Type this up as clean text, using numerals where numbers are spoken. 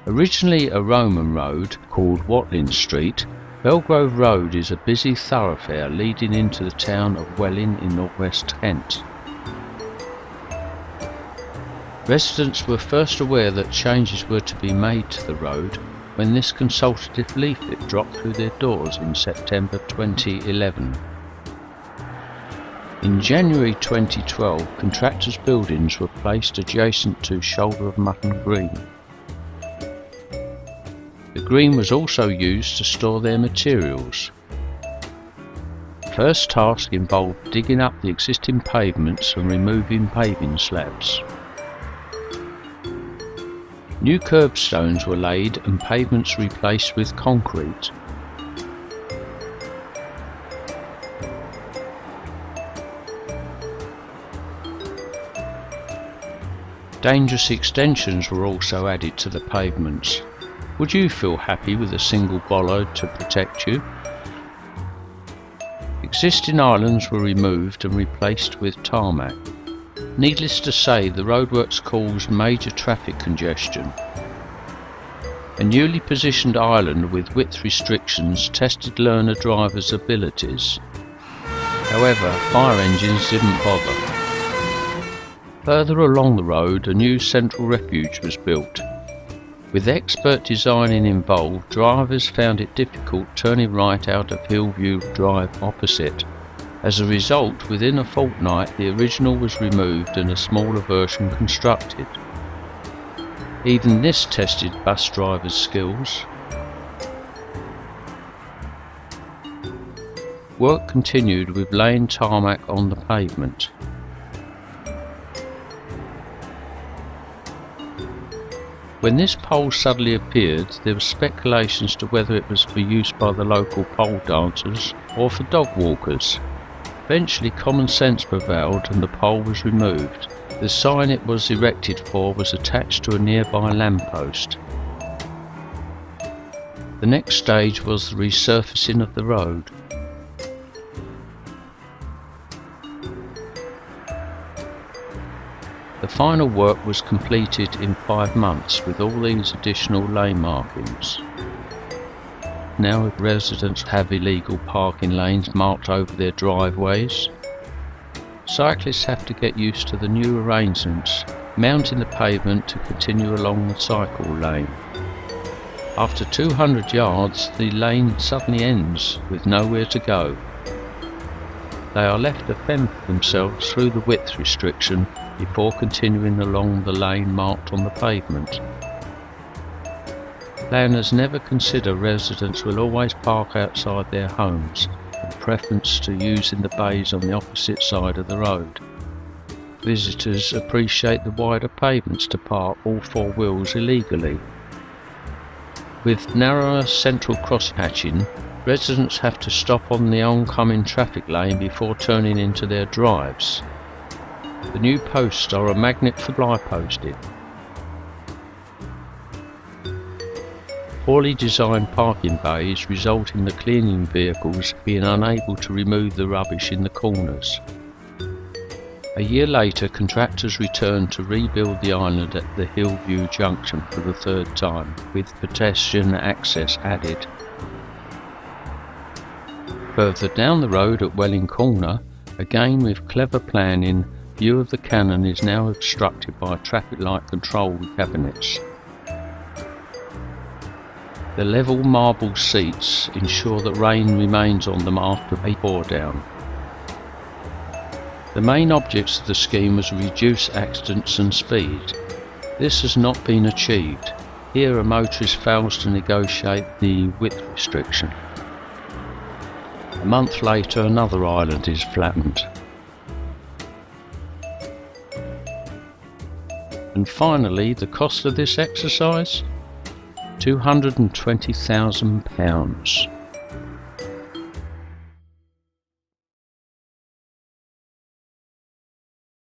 Originally a Roman road called Watling Street, Belgrove Road is a busy thoroughfare leading into the town of Welling in northwest Kent. Residents were first aware that changes were to be made to the road when this consultative leaflet dropped through their doors in September 2011. In January 2012, contractors' buildings were placed adjacent to Shoulder of Mutton Green. The green was also used to store their materials. The first task involved digging up the existing pavements and removing paving slabs. New curbstones were laid and pavements replaced with concrete. Dangerous extensions were also added to the pavements. Would you feel happy with a single bollard to protect you? Existing islands were removed and replaced with tarmac. Needless to say, the roadworks caused major traffic congestion. A newly positioned island with width restrictions tested learner drivers' abilities. However, fire engines didn't bother. Further along the road, a new central refuge was built. With expert designing involved, drivers found it difficult turning right out of Hillview Drive opposite. As a result, within a fortnight the original was removed and a smaller version constructed. Even this tested bus drivers' skills. Work continued with laying tarmac on the pavement. When this pole suddenly appeared, there were speculations as to whether it was for use by the local pole dancers or for dog walkers. Eventually common sense prevailed and the pole was removed. The sign it was erected for was attached to a nearby lamppost. The next stage was the resurfacing of the road. The final work was completed in 5 months with all these additional lane markings. Now residents have illegal parking lanes marked over their driveways. Cyclists have to get used to the new arrangements, mounting the pavement to continue along the cycle lane. After 200 yards, the lane suddenly ends with nowhere to go. They are left to fend for themselves through the width restriction before continuing along the lane marked on the pavement. Planners never consider residents will always park outside their homes, in preference to using the bays on the opposite side of the road. Visitors appreciate the wider pavements to park all 4 wheels illegally. With narrower central cross-hatching, residents have to stop on the oncoming traffic lane before turning into their drives. The new posts are a magnet for fly posting. Poorly designed parking bays result in the cleaning vehicles being unable to remove the rubbish in the corners. A year later, contractors returned to rebuild the island at the Hillview Junction for the 3rd time, with pedestrian access added. Further down the road at Welling Corner, again with clever planning, view of the cannon is now obstructed by traffic light control cabinets. The level marble seats ensure that rain remains on them after a pour down. The main objects of the scheme was to reduce accidents and speed. This has not been achieved. Here a motorist fails to negotiate the width restriction. A month later another island is flattened. And finally, the cost of this exercise? £220,000.